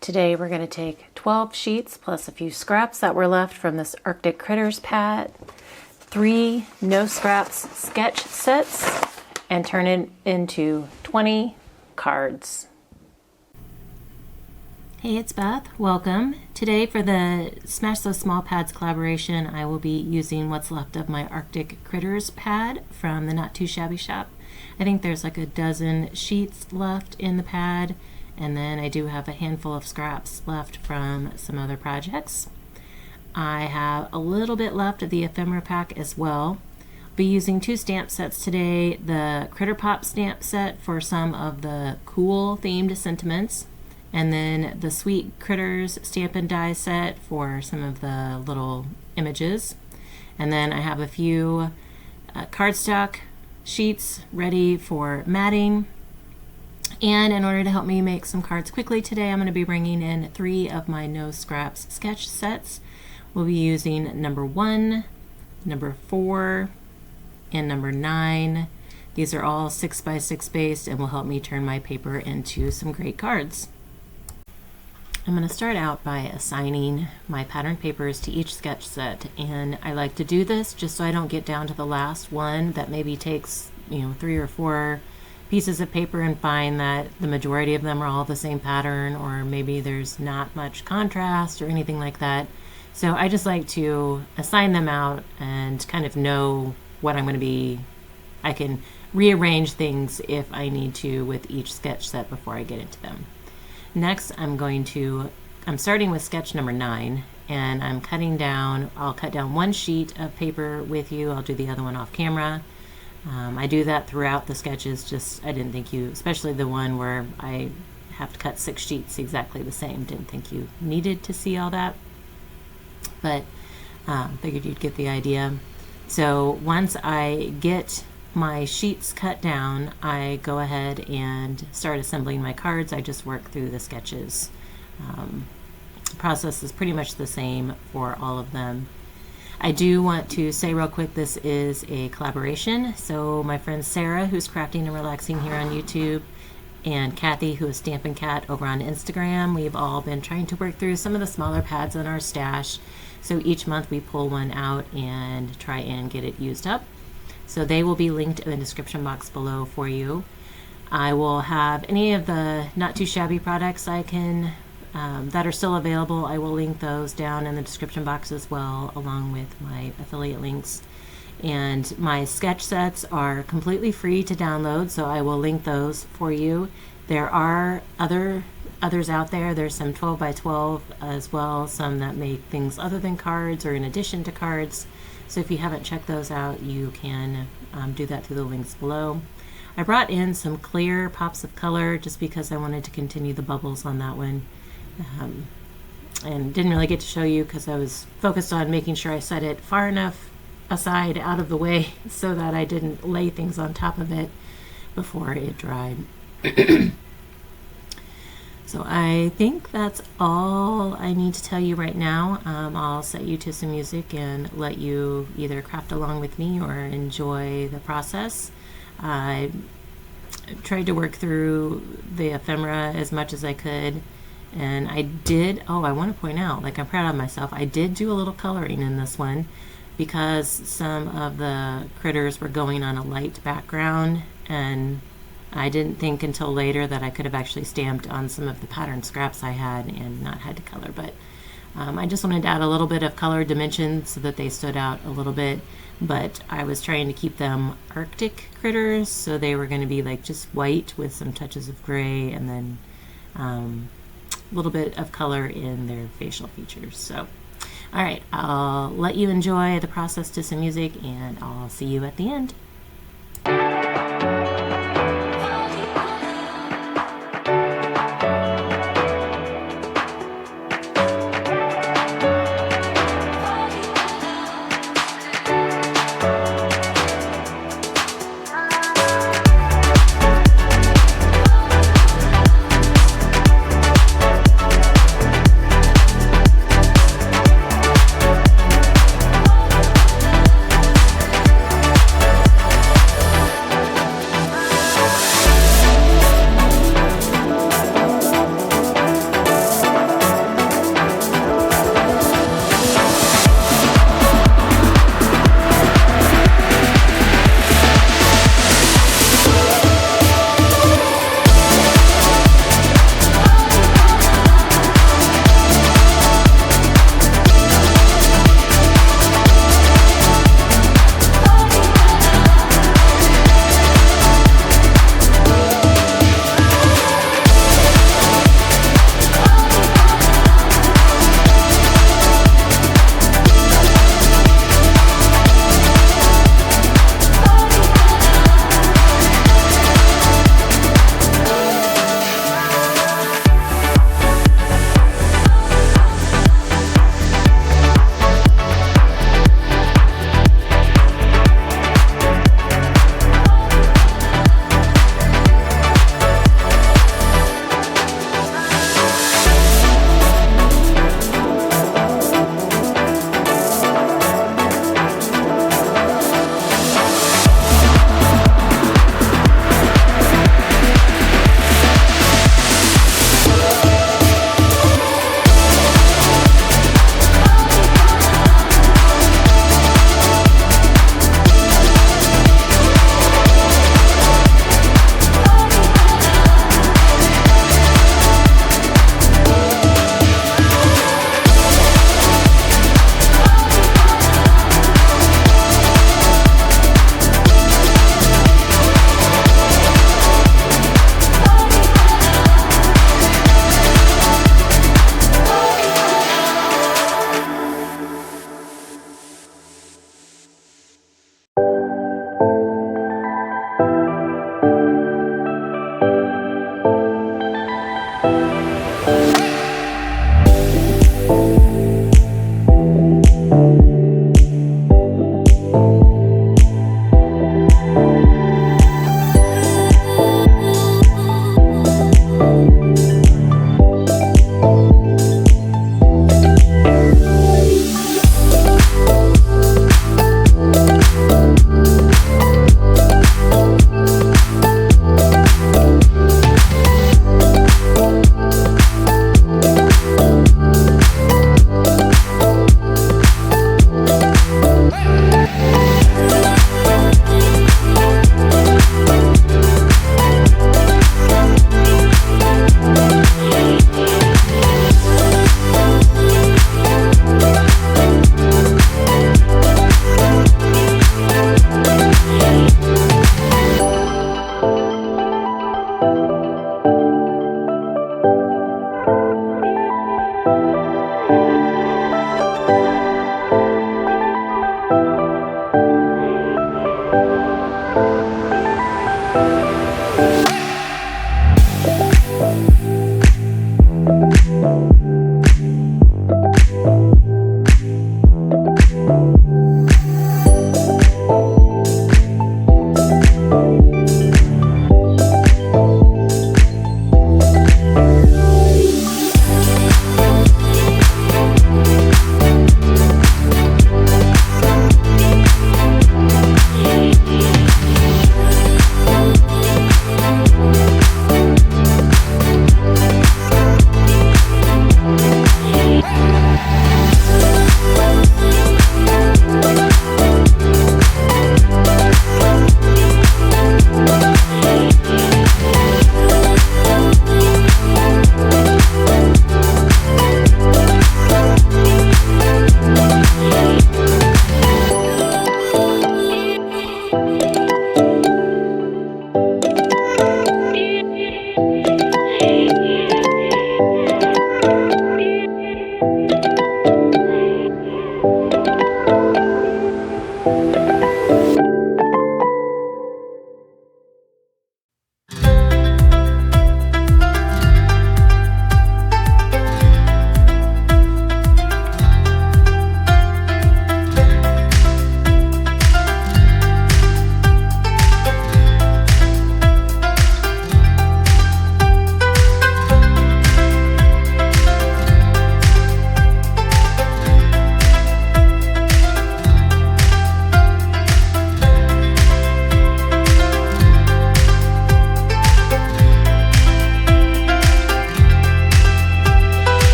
Today we're going to take 12 sheets plus a few scraps that were left from this Arctic Critters pad, 3 no scraps sketch sets, and turn it into 20 cards. Hey, it's Beth. Welcome. Today for the Smash Those Small Pads collaboration, I will be using what's left of my Arctic Critters pad from the Not Too Shabby shop. I think there's like a dozen sheets left in the pad, and then I do have a handful of scraps left from some other projects. I have a little bit left of the ephemera pack as well. I'll be using 2 stamp sets today, the Critter Pop stamp set for some of the cool themed sentiments, and then the Sweet Critters stamp and die set for some of the little images. And then I have a few cardstock sheets ready for matting. And in order to help me make some cards quickly today, I'm going to be bringing in 3 of my no scraps sketch sets. We'll be using number 1, number 4, and number 9. These are all 6x6 based and will help me turn my paper into some great cards. I'm going to start out by assigning my pattern papers to each sketch set, and I like to do this just so I don't get down to the last one that maybe takes 3 or 4 pieces of paper and find that the majority of them are all the same pattern, or maybe there's not much contrast or anything like that. So I just like to assign them out and kind of know what I'm going to be. I can rearrange things if I need to with each sketch set before I get into them. Next, I'm starting with sketch number 9, and I'm cutting down. I'll cut down 1 sheet of paper with you. I'll do the other one off camera. I do that throughout the sketches, I didn't think you, especially the one where I have to cut 6 sheets exactly the same, didn't think you needed to see all that, but figured you'd get the idea. So once I get my sheets cut down, I go ahead and start assembling my cards. I just work through the sketches. The process is pretty much the same for all of them. I do want to say real quick, this is a collaboration. So my friend Sarah, who's crafting and relaxing here on YouTube, and Kathy, who is Stampin' Cat over on Instagram, we've all been trying to work through some of the smaller pads in our stash. So each month we pull one out and try and get it used up. So they will be linked in the description box below for you. I will have any of the Not Too Shabby products that are still available. I will link those down in the description box as well, along with my affiliate links. And my sketch sets are completely free to download, so I will link those for you. There are others out there. There's some 12x12 as well, some that make things other than cards or in addition to cards. So if you haven't checked those out, you can do that through the links below. I brought in some clear pops of color just because I wanted to continue the bubbles on that one. And didn't really get to show you because I was focused on making sure I set it far enough aside out of the way so that I didn't lay things on top of it before it dried. So I think that's all I need to tell you right now. I'll set you to some music and let you either craft along with me or enjoy the process. I tried to work through the ephemera as much as I could. And I did, I want to point out, I'm proud of myself, I did do a little coloring in this one because some of the critters were going on a light background, and I didn't think until later that I could have actually stamped on some of the pattern scraps I had and not had to color. But I just wanted to add a little bit of color dimension so that they stood out a little bit, but I was trying to keep them Arctic critters, so they were going to be just white with some touches of gray, and then a little bit of color in their facial features. So, all right, I'll let you enjoy the process to some music, and I'll see you at the end.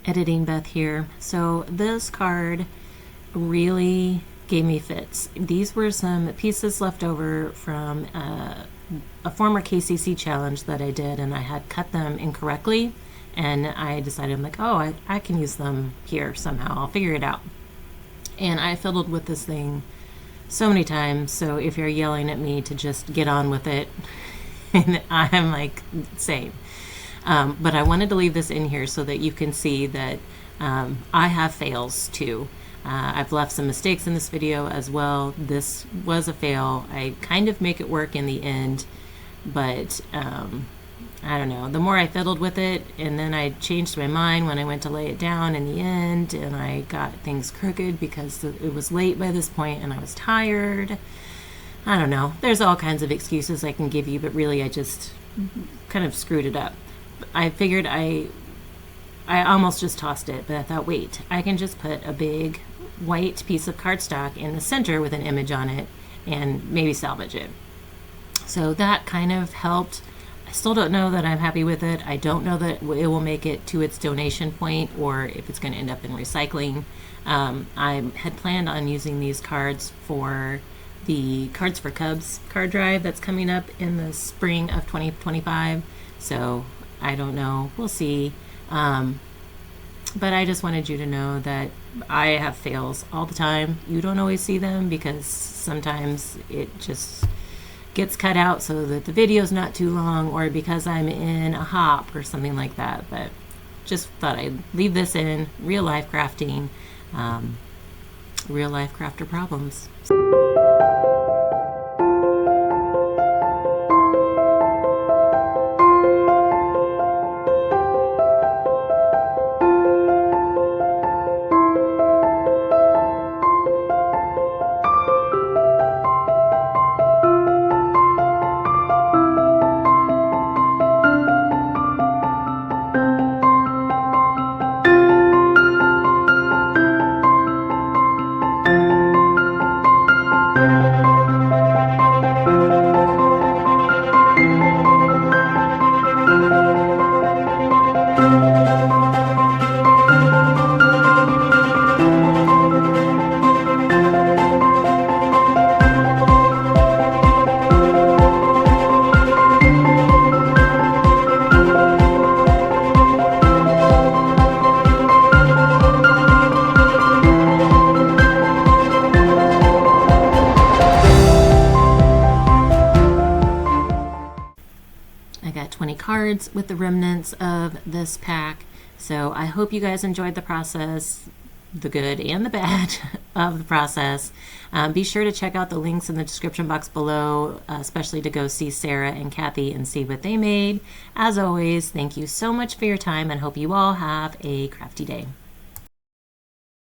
Editing Beth here. So this card really gave me fits. These were some pieces left over from a former KCC challenge that I did, and I had cut them incorrectly, and I decided, I'm like, oh, I can use them here somehow. I'll figure it out. And I fiddled with this thing so many times, so if you're yelling at me to just get on with it, and I'm like, same. But I wanted to leave this in here so that you can see that I have fails too. I've left some mistakes in this video as well. This was a fail. I kind of make it work in the end, but I don't know. The more I fiddled with it, and then I changed my mind when I went to lay it down in the end, and I got things crooked because it was late by this point and I was tired. I don't know. There's all kinds of excuses I can give you, but really I just kind of screwed it up. I figured I almost just tossed it, but I thought, wait, I can just put a big white piece of cardstock in the center with an image on it and maybe salvage it. So that kind of helped. I still don't know that I'm happy with it. I don't know that it will make it to its donation point or if it's going to end up in recycling. I had planned on using these cards for the Cards for Cubs card drive that's coming up in the spring of 2025. So I don't know. We'll see. But I just wanted you to know that I have fails all the time. You don't always see them because sometimes it just gets cut out so that the video's not too long, or because I'm in a hop or something like that. But just thought I'd leave this in. Real life crafting, real life crafter problems. I got 20 cards with the remnants of this pack. So I hope you guys enjoyed the process, the good and the bad of the process. Be sure to check out the links in the description box below, especially to go see Sarah and Kathy and see what they made. As always, thank you so much for your time and hope you all have a crafty day.